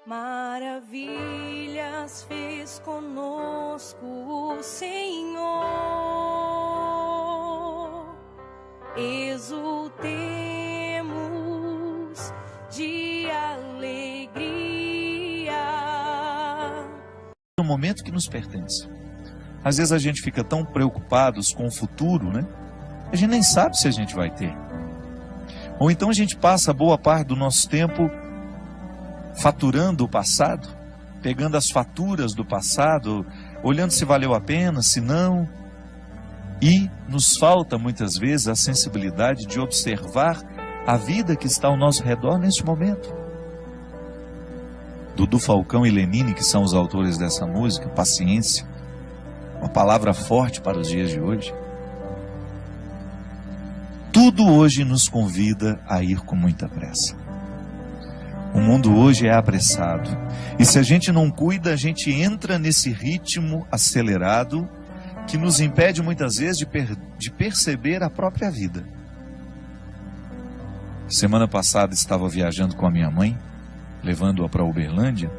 Maravilhas fez conosco o Senhor, exultemos de alegria. É um momento que nos pertence. Às vezes a gente fica tão preocupados com o futuro, né? A gente nem sabe se a gente vai ter. Ou então a gente passa boa parte do nosso tempo faturando o passado, pegando as faturas do passado, olhando se valeu a pena, se não. E nos falta muitas vezes a sensibilidade de observar a vida que está ao nosso redor neste momento. Dudu Falcão e Lenine, que são os autores dessa música, paciência, uma palavra forte para os dias de hoje. Tudo hoje nos convida a ir com muita pressa. O mundo hoje é apressado. E se a gente não cuida, a gente entra nesse ritmo acelerado que nos impede muitas vezes de perceber a própria vida. Semana passada estava viajando com a minha mãe, levando-a para Uberlândia.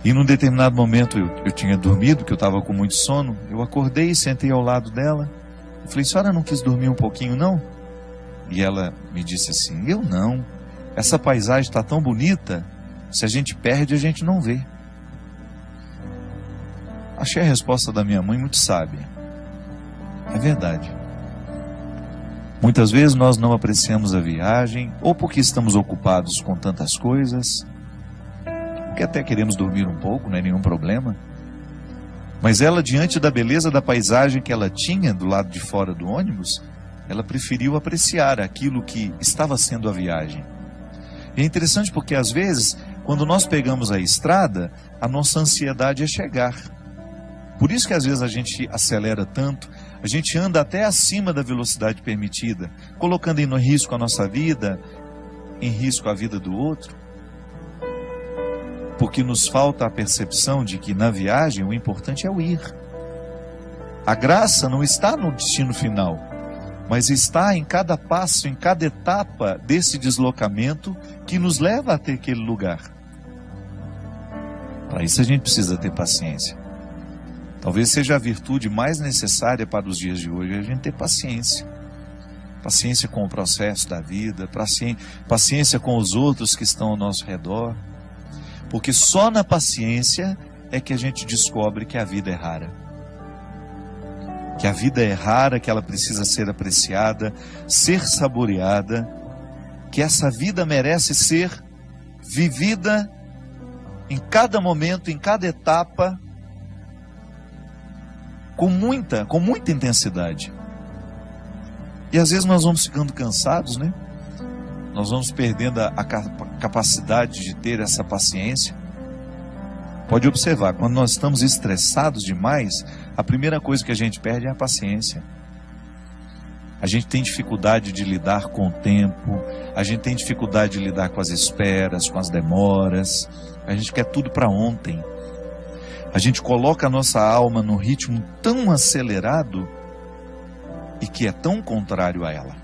E num determinado momento eu tinha dormido, que eu estava com muito sono. Eu acordei e sentei ao lado dela. Eu falei: senhora não quis dormir um pouquinho não? E ela me disse assim: eu não. Essa paisagem está tão bonita, se a gente perde, a gente não vê. Achei a resposta da minha mãe muito sábia. É verdade. Muitas vezes nós não apreciamos a viagem, ou porque estamos ocupados com tantas coisas, porque até queremos dormir um pouco, não é nenhum problema. Mas ela, diante da beleza da paisagem que ela tinha do lado de fora do ônibus, ela preferiu apreciar aquilo que estava sendo a viagem. E é interessante porque às vezes, quando nós pegamos a estrada, a nossa ansiedade é chegar. Por isso que às vezes a gente acelera tanto, a gente anda até acima da velocidade permitida, colocando em risco a nossa vida, em risco a vida do outro. Porque nos falta a percepção de que na viagem o importante é o ir. A graça não está no destino final, mas está em cada passo, em cada etapa desse deslocamento que nos leva até aquele lugar. Para isso a gente precisa ter paciência. Talvez seja a virtude mais necessária para os dias de hoje, a gente ter paciência. Paciência com o processo da vida, paciência com os outros que estão ao nosso redor. Porque só na paciência é que a gente descobre que a vida é rara. Que a vida é rara, que ela precisa ser apreciada, ser saboreada, que essa vida merece ser vivida em cada momento, em cada etapa, com muita intensidade. E às vezes nós vamos ficando cansados, né? Nós vamos perdendo a capacidade de ter essa paciência. Pode observar, quando nós estamos estressados demais, a primeira coisa que a gente perde é a paciência. A gente tem dificuldade de lidar com o tempo, a gente tem dificuldade de lidar com as esperas, com as demoras, a gente quer tudo para ontem. A gente coloca a nossa alma num ritmo tão acelerado e que é tão contrário a ela.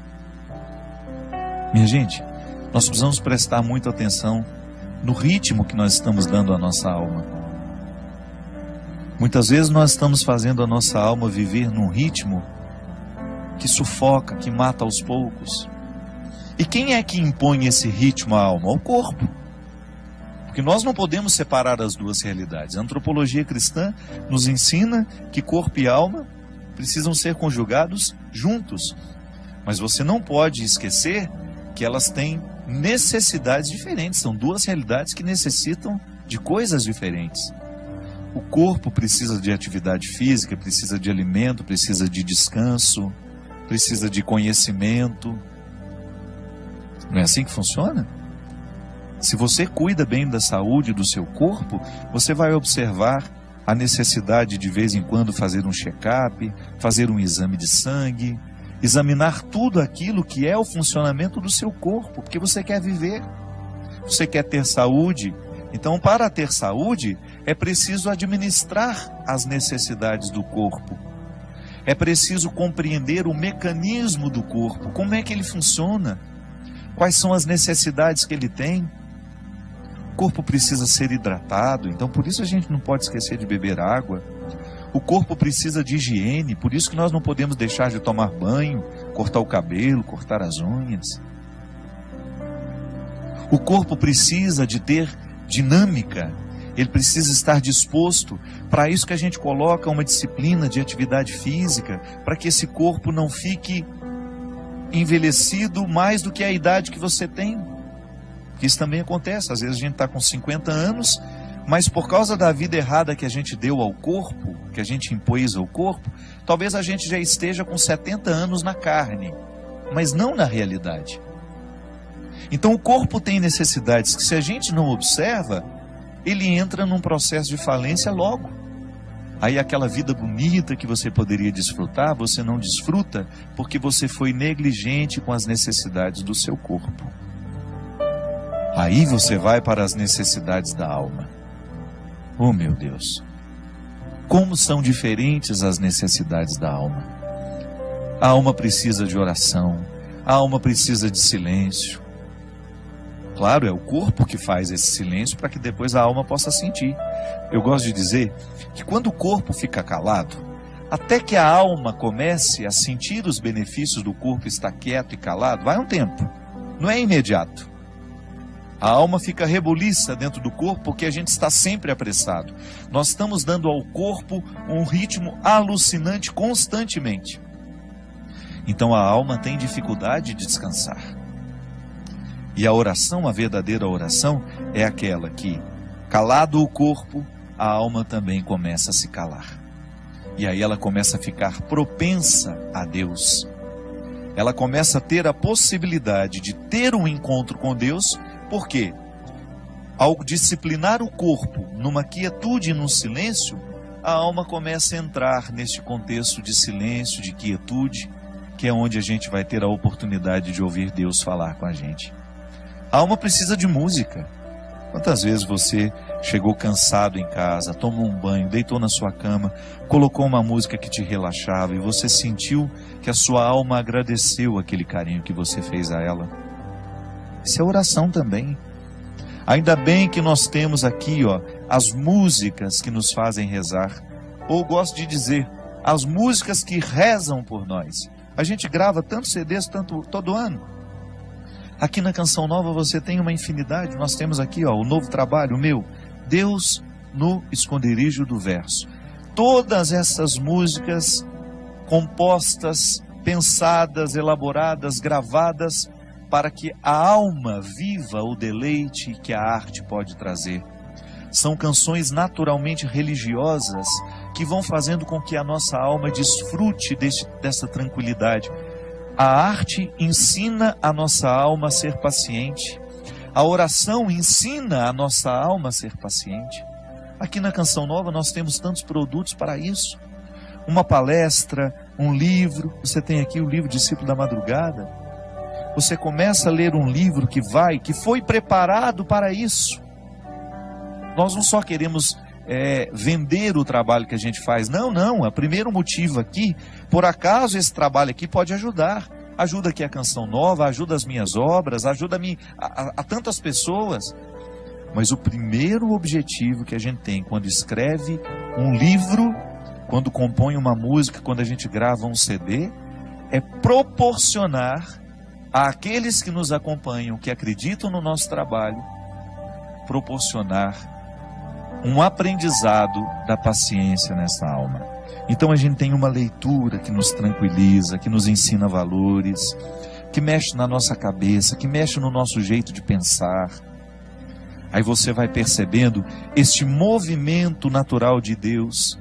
Minha gente, nós precisamos prestar muita atenção no ritmo que nós estamos dando à nossa alma. Muitas vezes nós estamos fazendo a nossa alma viver num ritmo que sufoca, que mata aos poucos. E quem é que impõe esse ritmo à alma? O corpo. Porque nós não podemos separar as duas realidades. A antropologia cristã nos ensina que corpo e alma precisam ser conjugados juntos. Mas você não pode esquecer que elas têm necessidades diferentes. São duas realidades que necessitam de coisas diferentes. O corpo precisa de atividade física, precisa de alimento, precisa de descanso, precisa de conhecimento. Não é assim que funciona? Se você cuida bem da saúde do seu corpo, você vai observar a necessidade de vez em quando fazer um check-up, fazer um exame de sangue, examinar tudo aquilo que é o funcionamento do seu corpo, porque você quer viver, você quer ter saúde. Então, para ter saúde, é preciso administrar as necessidades do corpo. É preciso compreender o mecanismo do corpo, como é que ele funciona, quais são as necessidades que ele tem. corpo precisa ser hidratado, então por isso a gente não pode esquecer de beber água. O corpo precisa de higiene, por isso que nós não podemos deixar de tomar banho, cortar o cabelo, cortar as unhas. O corpo precisa de ter dinâmica, ele precisa estar disposto. Para isso que a gente coloca uma disciplina de atividade física, para que esse corpo não fique envelhecido mais do que a idade que você tem. Isso também acontece, às vezes a gente está com 50 anos, mas por causa da vida errada que a gente deu ao corpo, que a gente impôs ao corpo, talvez a gente já esteja com 70 anos na carne, mas não na realidade. Então o corpo tem necessidades que, se a gente não observa, ele entra num processo de falência logo. Aí aquela vida bonita que você poderia desfrutar, você não desfruta porque você foi negligente com as necessidades do seu corpo. Aí você vai para as necessidades da alma. Oh meu Deus, como são diferentes as necessidades da alma. A alma precisa de oração, a alma precisa de silêncio. Claro, é o corpo que faz esse silêncio para que depois a alma possa sentir. Eu gosto de dizer que quando o corpo fica calado, até que a alma comece a sentir os benefícios do corpo estar quieto e calado, vai um tempo, não é imediato. A alma fica rebuliça dentro do corpo porque a gente está sempre apressado. Nós estamos dando ao corpo um ritmo alucinante constantemente. Então a alma tem dificuldade de descansar. E a oração, a verdadeira oração, é aquela que, calado o corpo, a alma também começa a se calar. E aí ela começa a ficar propensa a Deus. Ela começa a ter a possibilidade de ter um encontro com Deus. Por quê? Ao disciplinar o corpo numa quietude e num silêncio, a alma começa a entrar neste contexto de silêncio, de quietude, que é onde a gente vai ter a oportunidade de ouvir Deus falar com a gente. A alma precisa de música. Quantas vezes você chegou cansado em casa, tomou um banho, deitou na sua cama, colocou uma música que te relaxava e você sentiu que a sua alma agradeceu aquele carinho que você fez a ela? Isso é oração também. Ainda bem que nós temos aqui, as músicas que nos fazem rezar. Ou gosto de dizer, as músicas que rezam por nós. A gente grava tantos CDs todo ano. Aqui na Canção Nova você tem uma infinidade. Nós temos aqui o novo trabalho, o meu, Deus no Esconderijo do Verso. Todas essas músicas compostas, pensadas, elaboradas, gravadas, para que a alma viva o deleite que a arte pode trazer. São canções naturalmente religiosas que vão fazendo com que a nossa alma desfrute dessa tranquilidade. A arte ensina a nossa alma a ser paciente. A oração ensina a nossa alma a ser paciente. Aqui na Canção Nova nós temos tantos produtos para isso. Uma palestra, um livro. Você tem aqui o livro Discípulo da Madrugada. Você começa a ler um livro que foi preparado para isso. Nós não só queremos vender o trabalho que a gente faz. Não. O primeiro motivo aqui, por acaso esse trabalho aqui pode ajudar. Ajuda aqui a Canção Nova, ajuda as minhas obras, ajuda a tantas pessoas. Mas o primeiro objetivo que a gente tem quando escreve um livro, quando compõe uma música, quando a gente grava um CD, é proporcionar àqueles que nos acompanham, que acreditam no nosso trabalho, proporcionar um aprendizado da paciência nessa alma. Então a gente tem uma leitura que nos tranquiliza, que nos ensina valores, que mexe na nossa cabeça, que mexe no nosso jeito de pensar. Aí você vai percebendo este movimento natural de Deus,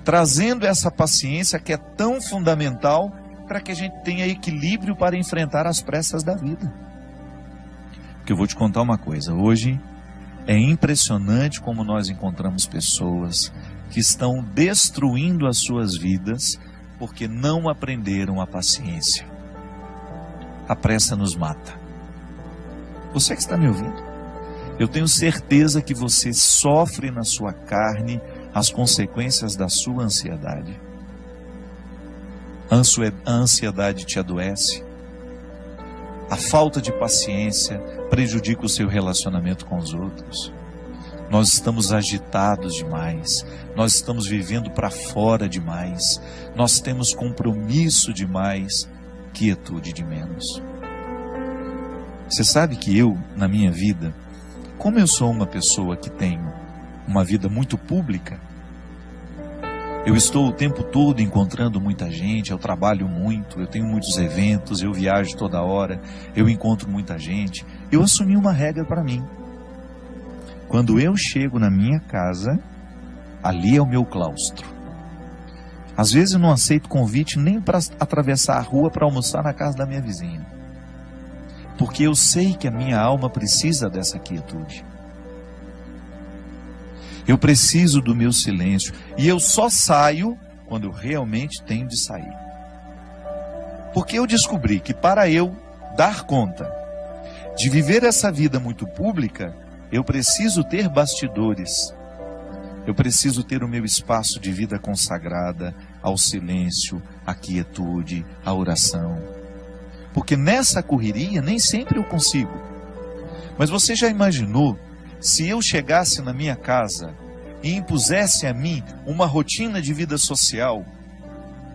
trazendo essa paciência que é tão fundamental para que a gente tenha equilíbrio para enfrentar as pressas da vida. Porque eu vou te contar uma coisa, hoje é impressionante como nós encontramos pessoas que estão destruindo as suas vidas porque não aprenderam a paciência. A pressa nos mata. Você que está me ouvindo, eu tenho certeza que você sofre na sua carne as consequências da sua ansiedade. A ansiedade te adoece. A falta de paciência prejudica o seu relacionamento com os outros. Nós estamos agitados demais, nós estamos vivendo para fora demais, nós temos compromisso demais, quietude de menos. Você sabe que eu, na minha vida, como eu sou uma pessoa que tenho uma vida muito pública, eu estou o tempo todo encontrando muita gente, eu trabalho muito, eu tenho muitos eventos, eu viajo toda hora, eu encontro muita gente. Eu assumi uma regra para mim. Quando eu chego na minha casa, ali é o meu claustro. Às vezes eu não aceito convite nem para atravessar a rua para almoçar na casa da minha vizinha. Porque eu sei que a minha alma precisa dessa quietude. Eu preciso do meu silêncio. E eu só saio quando eu realmente tenho de sair. Porque eu descobri que para eu dar conta de viver essa vida muito pública, eu preciso ter bastidores. Eu preciso ter o meu espaço de vida consagrada ao silêncio, à quietude, à oração. Porque nessa correria nem sempre eu consigo. Mas você já imaginou se eu chegasse na minha casa e impusesse a mim uma rotina de vida social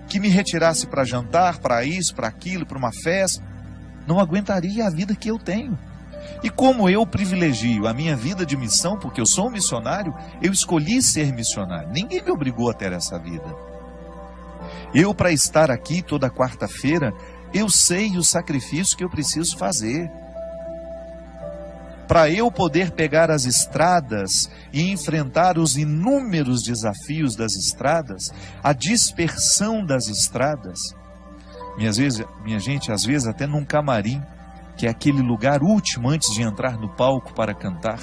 que me retirasse para jantar, para isso, para aquilo, para uma festa? Não aguentaria a vida que eu tenho. E como eu privilegio a minha vida de missão, porque eu sou um missionário, eu escolhi ser missionário. Ninguém me obrigou a ter essa vida. Eu, para estar aqui toda quarta-feira, eu sei o sacrifício que eu preciso fazer. Para eu poder pegar as estradas e enfrentar os inúmeros desafios das estradas, a dispersão das estradas. Minha gente, às vezes até num camarim, que é aquele lugar último antes de entrar no palco para cantar.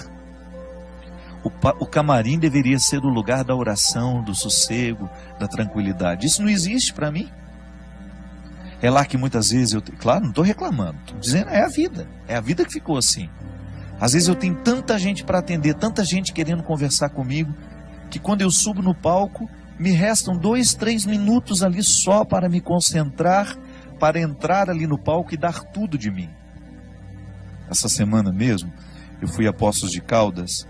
O camarim deveria ser o lugar da oração, do sossego, da tranquilidade. Isso não existe para mim. É lá que muitas vezes claro, não estou reclamando, estou dizendo, é a vida que ficou assim. Às vezes eu tenho tanta gente para atender, tanta gente querendo conversar comigo, que quando eu subo no palco, me restam 2, 3 minutos ali só para me concentrar, para entrar ali no palco e dar tudo de mim. Essa semana mesmo, eu fui a Poços de Caldas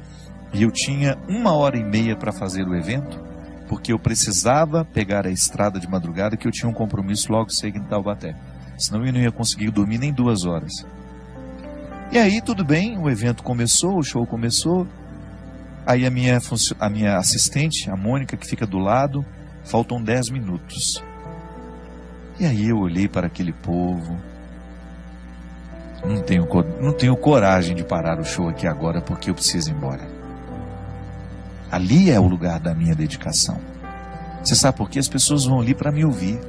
e eu tinha 1h30 para fazer o evento, porque eu precisava pegar a estrada de madrugada, que eu tinha um compromisso logo cedo em Taubaté. Senão eu não ia conseguir dormir nem 2 horas. E aí tudo bem, o evento começou, o show começou. Aí a minha assistente, a Mônica, que fica do lado, faltam 10 minutos. E aí eu olhei para aquele povo. Não tenho coragem de parar o show aqui agora, porque eu preciso ir embora. Ali é o lugar da minha dedicação. Você sabe por quê? As pessoas vão ali para me ouvir.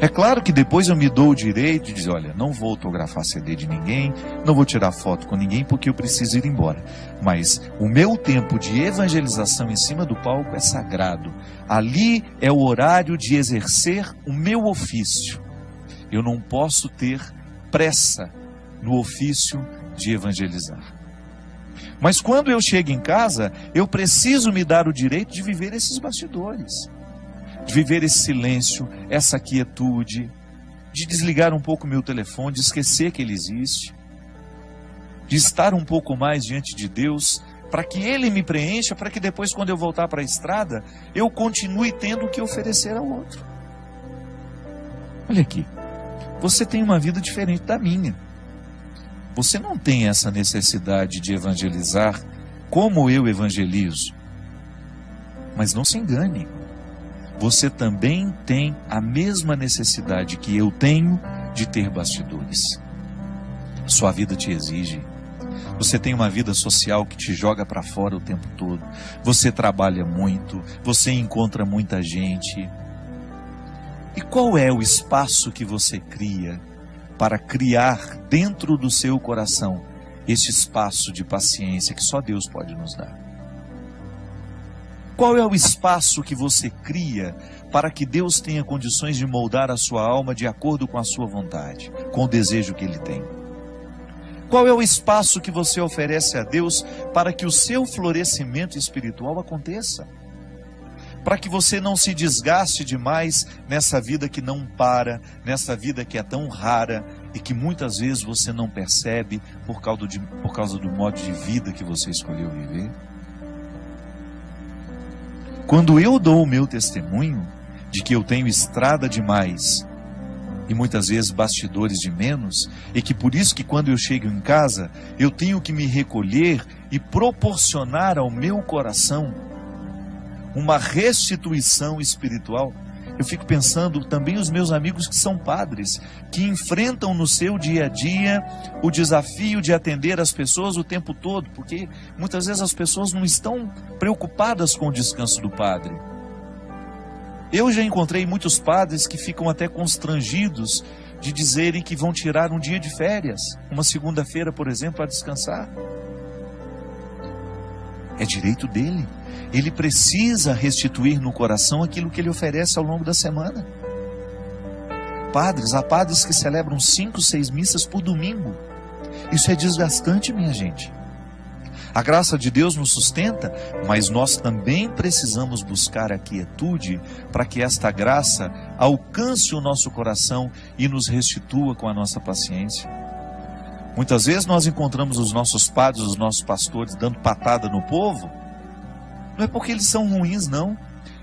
É claro que depois eu me dou o direito de dizer, olha, não vou autografar CD de ninguém, não vou tirar foto com ninguém, porque eu preciso ir embora. Mas o meu tempo de evangelização em cima do palco é sagrado. Ali é o horário de exercer o meu ofício. Eu não posso ter pressa no ofício de evangelizar. Mas quando eu chego em casa, eu preciso me dar o direito de viver esses bastidores, de viver esse silêncio, essa quietude, de desligar um pouco o meu telefone, de esquecer que ele existe, de estar um pouco mais diante de Deus, para que Ele me preencha, para que depois, quando eu voltar para a estrada, eu continue tendo o que oferecer ao outro. Olha aqui, você tem uma vida diferente da minha. Você não tem essa necessidade de evangelizar como eu evangelizo. Mas não se engane. Você também tem a mesma necessidade que eu tenho de ter bastidores. Sua vida te exige. Você tem uma vida social que te joga para fora o tempo todo. Você trabalha muito. Você encontra muita gente. E qual é o espaço que você cria para criar dentro do seu coração esse espaço de paciência que só Deus pode nos dar? Qual é o espaço que você cria para que Deus tenha condições de moldar a sua alma de acordo com a sua vontade, com o desejo que Ele tem? Qual é o espaço que você oferece a Deus para que o seu florescimento espiritual aconteça? Para que você não se desgaste demais nessa vida que não para, nessa vida que é tão rara, e que muitas vezes você não percebe por causa do modo de vida que você escolheu viver? Quando eu dou o meu testemunho de que eu tenho estrada demais e muitas vezes bastidores de menos, e que por isso que quando eu chego em casa, eu tenho que me recolher e proporcionar ao meu coração uma restituição espiritual, eu fico pensando também os meus amigos que são padres, que enfrentam no seu dia a dia o desafio de atender as pessoas o tempo todo, porque muitas vezes as pessoas não estão preocupadas com o descanso do padre. Eu já encontrei muitos padres que ficam até constrangidos de dizerem que vão tirar um dia de férias, uma segunda-feira, por exemplo, para descansar. É direito dele. Ele precisa restituir no coração aquilo que ele oferece ao longo da semana. Há padres que celebram 5, 6 missas por domingo. Isso é desgastante, minha gente. A graça de Deus nos sustenta, mas nós também precisamos buscar a quietude para que esta graça alcance o nosso coração e nos restitua com a nossa paciência. Muitas vezes nós encontramos os nossos padres, os nossos pastores dando patada no povo. Não é porque eles são ruins, não.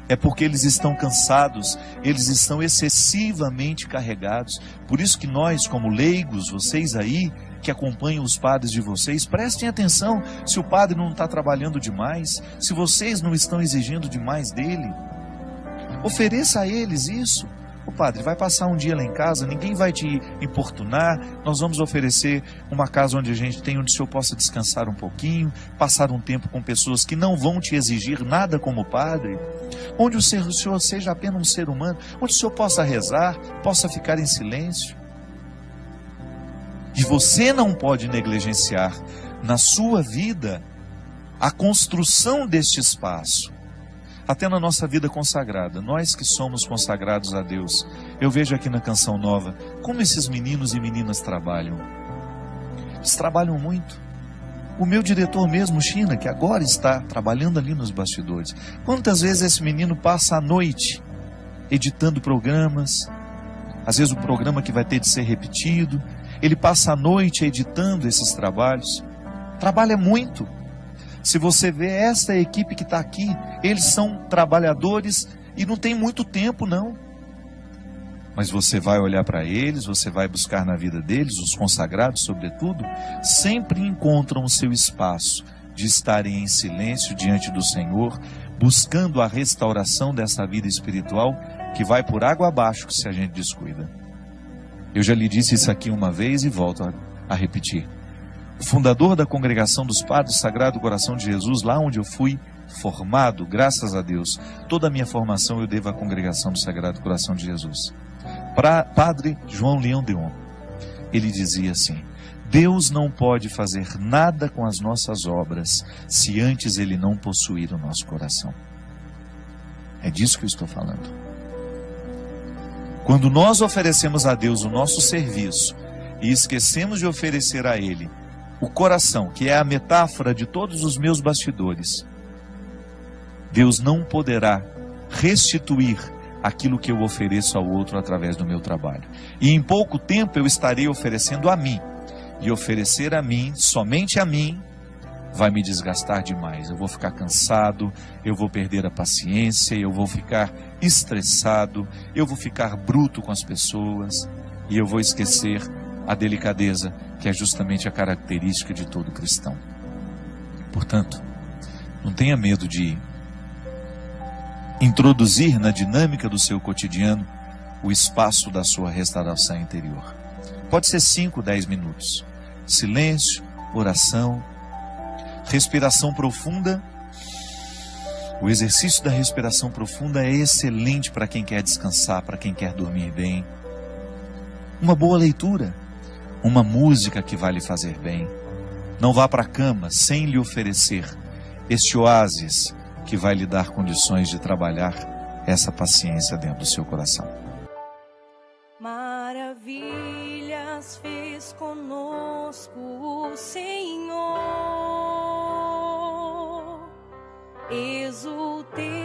É porque eles estão cansados, eles estão excessivamente carregados. Por isso que nós, como leigos, vocês aí, que acompanham os padres de vocês, prestem atenção se o padre não está trabalhando demais, se vocês não estão exigindo demais dele. Ofereça a eles isso. O padre vai passar um dia lá em casa, ninguém vai te importunar, nós vamos oferecer uma casa onde onde o senhor possa descansar um pouquinho, passar um tempo com pessoas que não vão te exigir nada como padre, onde o senhor seja apenas um ser humano, onde o senhor possa rezar, possa ficar em silêncio. E você não pode negligenciar na sua vida a construção deste espaço. Até na nossa vida consagrada, nós que somos consagrados a Deus, eu vejo aqui na Canção Nova, como esses meninos e meninas trabalham. Eles trabalham muito. O meu diretor mesmo, China, que agora está trabalhando ali nos bastidores. Quantas vezes esse menino passa a noite editando programas, às vezes o programa que vai ter de ser repetido, ele passa a noite editando esses trabalhos. Trabalha muito. Se você vê esta equipe que está aqui, eles são trabalhadores e não tem muito tempo, não. Mas você vai olhar para eles, você vai buscar na vida deles, os consagrados sobretudo, sempre encontram o seu espaço de estarem em silêncio diante do Senhor, buscando a restauração dessa vida espiritual que vai por água abaixo se a gente descuida. Eu já lhe disse isso aqui uma vez e volto a repetir. O fundador da Congregação dos Padres do Sagrado Coração de Jesus, lá onde eu fui formado, graças a Deus, toda a minha formação eu devo à Congregação do Sagrado Coração de Jesus. Padre João Leão Deon, ele dizia assim: Deus não pode fazer nada com as nossas obras se antes Ele não possuir o nosso coração. É disso que eu estou falando. Quando nós oferecemos a Deus o nosso serviço e esquecemos de oferecer a Ele o coração, que é a metáfora de todos os meus bastidores, Deus não poderá restituir aquilo que eu ofereço ao outro através do meu trabalho. E em pouco tempo eu estarei oferecendo a mim. E oferecer a mim, somente a mim, vai me desgastar demais. Eu vou ficar cansado, eu vou perder a paciência, eu vou ficar estressado, eu vou ficar bruto com as pessoas e eu vou esquecer a delicadeza, que é justamente a característica de todo cristão. Portanto, não tenha medo de introduzir na dinâmica do seu cotidiano o espaço da sua restauração interior. Pode ser 5, 10 minutos. Silêncio, oração, respiração profunda. O exercício da respiração profunda é excelente para quem quer descansar, para quem quer dormir bem. Uma boa leitura, uma música que vai lhe fazer bem. Não vá para a cama sem lhe oferecer este oásis que vai lhe dar condições de trabalhar essa paciência dentro do seu coração. Maravilhas fez conosco o Senhor, exultei